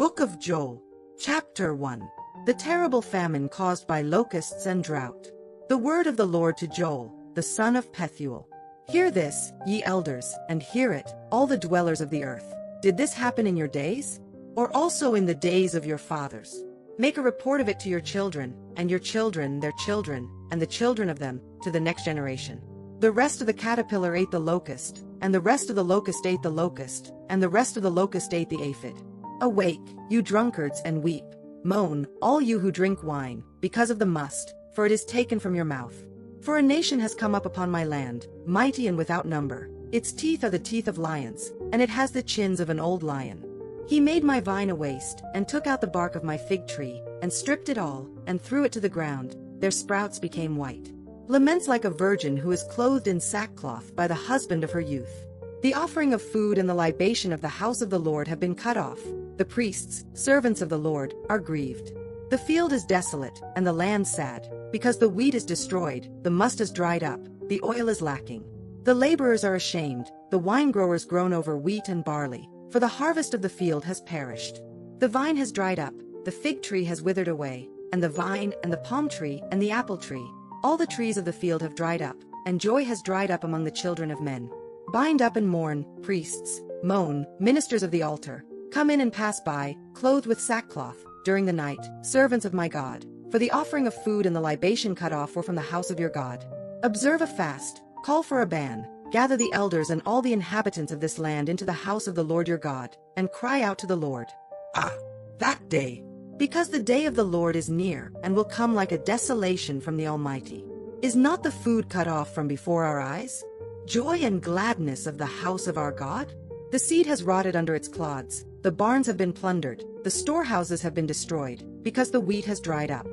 Book of Joel, Chapter 1. The terrible famine caused by locusts and drought. The word of the Lord to Joel, the son of Pethuel. Hear this, ye elders, and hear it, all the dwellers of the earth. Did this happen in your days? Or also in the days of your fathers? Make a report of it to your children, and your children their children, and the children of them, to the next generation. The rest of the caterpillar ate the locust, and the rest of the locust ate the locust, and the rest of the locust ate the aphid. Awake, you drunkards, and weep. Moan, all you who drink wine, because of the must, for it is taken from your mouth. For a nation has come up upon my land, mighty and without number. Its teeth are the teeth of lions, and it has the chins of an old lion. He made my vine a waste, and took out the bark of my fig tree, and stripped it all, and threw it to the ground. Their sprouts became white. Laments like a virgin who is clothed in sackcloth by the husband of her youth. The offering of food and the libation of the house of the Lord have been cut off. The priests, servants of the Lord, are grieved. The field is desolate, and the land sad, because the wheat is destroyed, the must is dried up, the oil is lacking. The laborers are ashamed, the winegrowers groan over wheat and barley, for the harvest of the field has perished. The vine has dried up, the fig tree has withered away, and the vine, and the palm tree, and the apple tree, all the trees of the field have dried up, and joy has dried up among the children of men. Bind up and mourn, priests, moan, ministers of the altar. Come in and pass by, clothed with sackcloth, during the night, servants of my God. For the offering of food and the libation cut off were from the house of your God. Observe a fast, call for a ban, gather the elders and all the inhabitants of this land into the house of the Lord your God, and cry out to the Lord. Ah, that day! Because the day of the Lord is near, and will come like a desolation from the Almighty. Is not the food cut off from before our eyes? Joy and gladness of the house of our God? The seed has rotted under its clods, the barns have been plundered, the storehouses have been destroyed, because the wheat has dried up.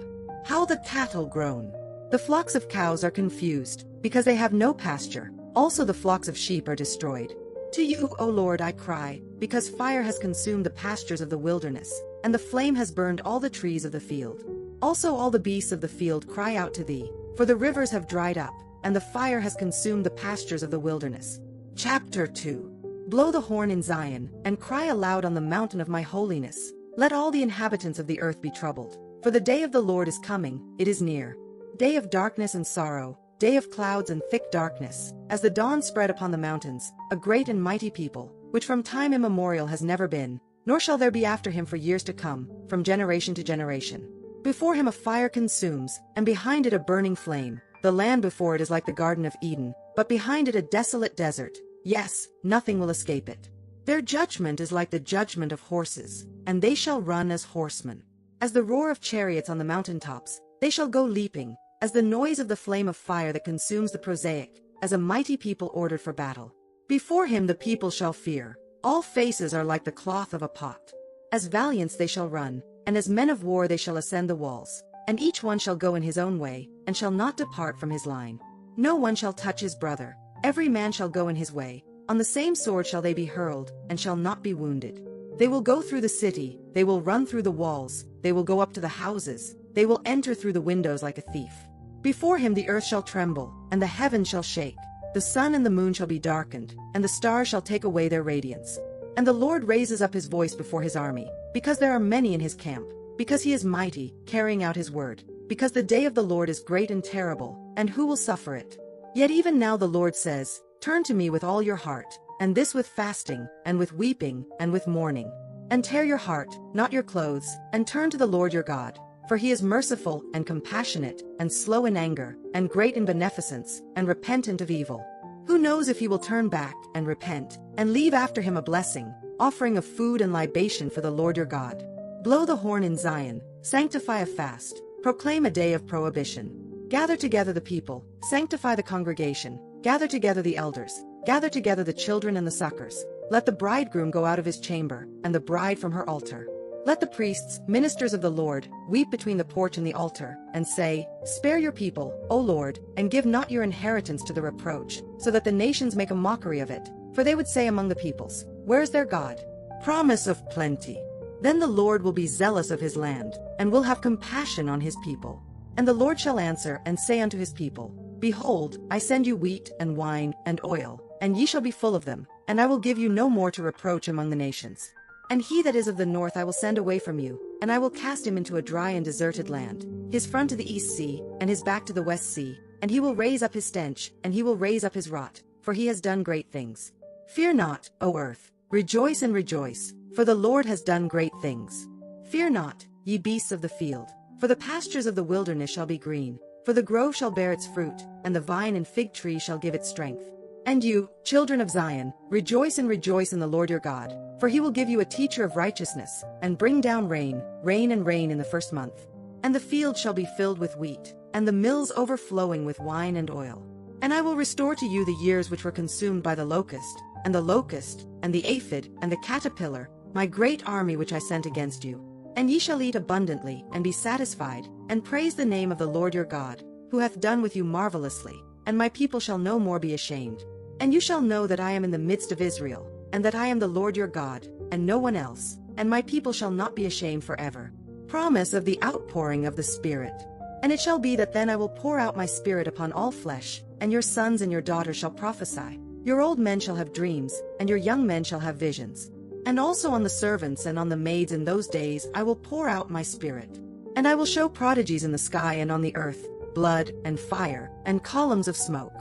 How the cattle groan! The flocks of cows are confused, because they have no pasture, also the flocks of sheep are destroyed. To you, O Lord, I cry, because fire has consumed the pastures of the wilderness, and the flame has burned all the trees of the field. Also all the beasts of the field cry out to thee, for the rivers have dried up, and the fire has consumed the pastures of the wilderness. Chapter 2. Blow the horn in Zion, and cry aloud on the mountain of my holiness. Let all the inhabitants of the earth be troubled. For the day of the Lord is coming, it is near. Day of darkness and sorrow, day of clouds and thick darkness, as the dawn spread upon the mountains, a great and mighty people, which from time immemorial has never been, nor shall there be after him for years to come, from generation to generation. Before him a fire consumes, and behind it a burning flame. The land before it is like the Garden of Eden, but behind it a desolate desert. Yes, nothing will escape it. Their judgment is like the judgment of horses, and they shall run as horsemen. As the roar of chariots on the mountaintops, they shall go leaping, as the noise of the flame of fire that consumes the prosaic, as a mighty people ordered for battle. Before him the people shall fear. All faces are like the cloth of a pot. As valiants they shall run, and as men of war they shall ascend the walls. And each one shall go in his own way, and shall not depart from his line. No one shall touch his brother. Every man shall go in his way. On the same sword shall they be hurled, and shall not be wounded. They will go through the city, they will run through the walls, they will go up to the houses, they will enter through the windows like a thief. Before him the earth shall tremble, and the heavens shall shake. The sun and the moon shall be darkened, and the stars shall take away their radiance. And the Lord raises up his voice before his army, because there are many in his camp, because he is mighty, carrying out his word, because the day of the Lord is great and terrible, and who will suffer it? Yet even now the Lord says, Turn to me with all your heart, and this with fasting, and with weeping, and with mourning. And tear your heart, not your clothes, and turn to the Lord your God. For he is merciful, and compassionate, and slow in anger, and great in beneficence, and repentant of evil. Who knows if he will turn back, and repent, and leave after him a blessing, offering of food and libation for the Lord your God. Blow the horn in Zion, sanctify a fast, proclaim a day of prohibition. Gather together the people, sanctify the congregation, gather together the elders, gather together the children and the suckers. Let the bridegroom go out of his chamber, and the bride from her altar. Let the priests, ministers of the Lord, weep between the porch and the altar, and say, Spare your people, O Lord, and give not your inheritance to the reproach, so that the nations make a mockery of it. For they would say among the peoples, Where is their God? Promise of plenty. Then the Lord will be zealous of his land, and will have compassion on his people. And the Lord shall answer and say unto his people, Behold, I send you wheat and wine and oil, and ye shall be full of them, and I will give you no more to reproach among the nations. And he that is of the north I will send away from you, and I will cast him into a dry and deserted land, his front to the east sea, and his back to the west sea, and he will raise up his stench, and he will raise up his rot, for he has done great things. Fear not, O earth, rejoice and rejoice, for the Lord has done great things. Fear not, ye beasts of the field, for the pastures of the wilderness shall be green, for the grove shall bear its fruit, and the vine and fig tree shall give its strength. And you, children of Zion, rejoice and rejoice in the Lord your God, for he will give you a teacher of righteousness, and bring down rain, rain and rain in the first month. And the fields shall be filled with wheat, and the mills overflowing with wine and oil. And I will restore to you the years which were consumed by the locust, and the aphid, and the caterpillar, my great army which I sent against you. And ye shall eat abundantly, and be satisfied, and praise the name of the Lord your God, who hath done with you marvelously, and my people shall no more be ashamed. And you shall know that I am in the midst of Israel, and that I am the Lord your God, and no one else, and my people shall not be ashamed forever. Promise of the outpouring of the Spirit. And it shall be that then I will pour out my Spirit upon all flesh, and your sons and your daughters shall prophesy. Your old men shall have dreams, and your young men shall have visions. And also on the servants and on the maids in those days I will pour out my Spirit. And I will show prodigies in the sky and on the earth, blood and fire, and columns of smoke.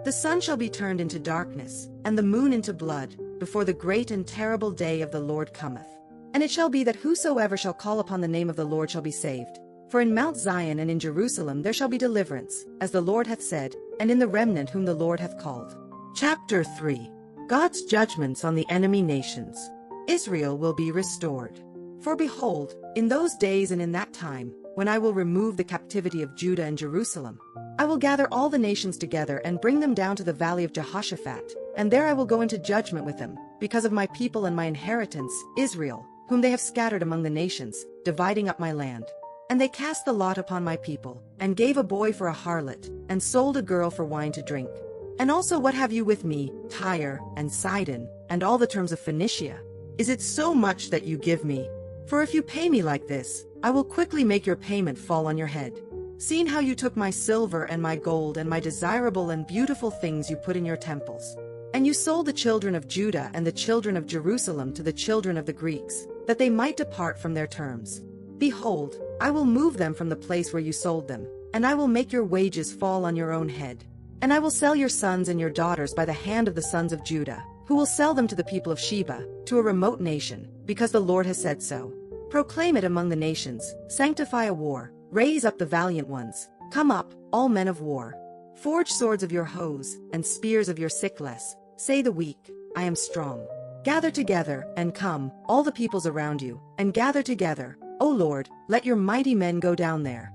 The sun shall be turned into darkness, and the moon into blood, before the great and terrible day of the Lord cometh. And it shall be that whosoever shall call upon the name of the Lord shall be saved. For in Mount Zion and in Jerusalem there shall be deliverance, as the Lord hath said, and in the remnant whom the Lord hath called. Chapter 3. God's judgments on the enemy nations. Israel will be restored. For behold, in those days and in that time, when I will remove the captivity of Judah and Jerusalem, I will gather all the nations together and bring them down to the valley of Jehoshaphat, and there I will go into judgment with them, because of my people and my inheritance, Israel, whom they have scattered among the nations, dividing up my land. And they cast the lot upon my people, and gave a boy for a harlot, and sold a girl for wine to drink. And also what have you with me, Tyre, and Sidon, and all the terms of Phoenicia? Is it so much that you give me? For if you pay me like this, I will quickly make your payment fall on your head. Seeing how you took my silver and my gold and my desirable and beautiful things you put in your temples. And you sold the children of Judah and the children of Jerusalem to the children of the Greeks, that they might depart from their terms. Behold, I will move them from the place where you sold them, and I will make your wages fall on your own head. And I will sell your sons and your daughters by the hand of the sons of Judah, who will sell them to the people of Sheba, to a remote nation, because the Lord has said so. Proclaim it among the nations, sanctify a war, raise up the valiant ones, come up, all men of war. Forge swords of your hoes, and spears of your sickless, say the weak, I am strong. Gather together, and come, all the peoples around you, and gather together, O Lord, let your mighty men go down there.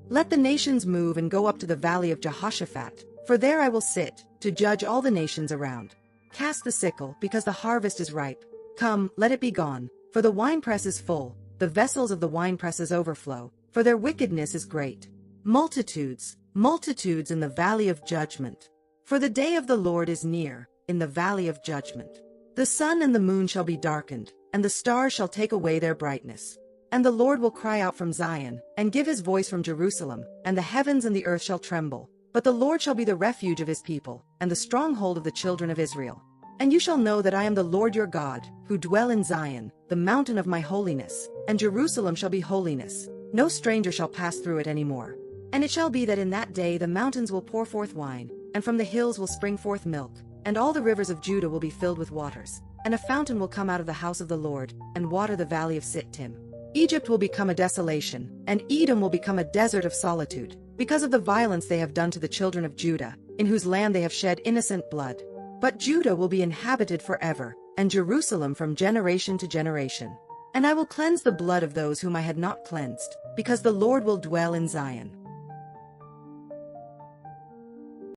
Let the nations move and go up to the valley of Jehoshaphat, for there I will sit, to judge all the nations around. Cast the sickle, because the harvest is ripe. Come, let it be gone, for the winepress is full, the vessels of the winepresses overflow, for their wickedness is great. Multitudes, multitudes in the valley of judgment. For the day of the Lord is near, in the valley of judgment. The sun and the moon shall be darkened, and the stars shall take away their brightness. And the Lord will cry out from Zion, and give his voice from Jerusalem, and the heavens and the earth shall tremble. But the Lord shall be the refuge of his people, and the stronghold of the children of Israel. And you shall know that I am the Lord your God, who dwell in Zion, the mountain of my holiness, and Jerusalem shall be holiness. No stranger shall pass through it any more. And it shall be that in that day the mountains will pour forth wine, and from the hills will spring forth milk, and all the rivers of Judah will be filled with waters. And a fountain will come out of the house of the Lord, and water the valley of Sittim. Egypt will become a desolation, and Edom will become a desert of solitude, because of the violence they have done to the children of Judah, in whose land they have shed innocent blood. But Judah will be inhabited forever, and Jerusalem from generation to generation. And I will cleanse the blood of those whom I had not cleansed, because the Lord will dwell in Zion.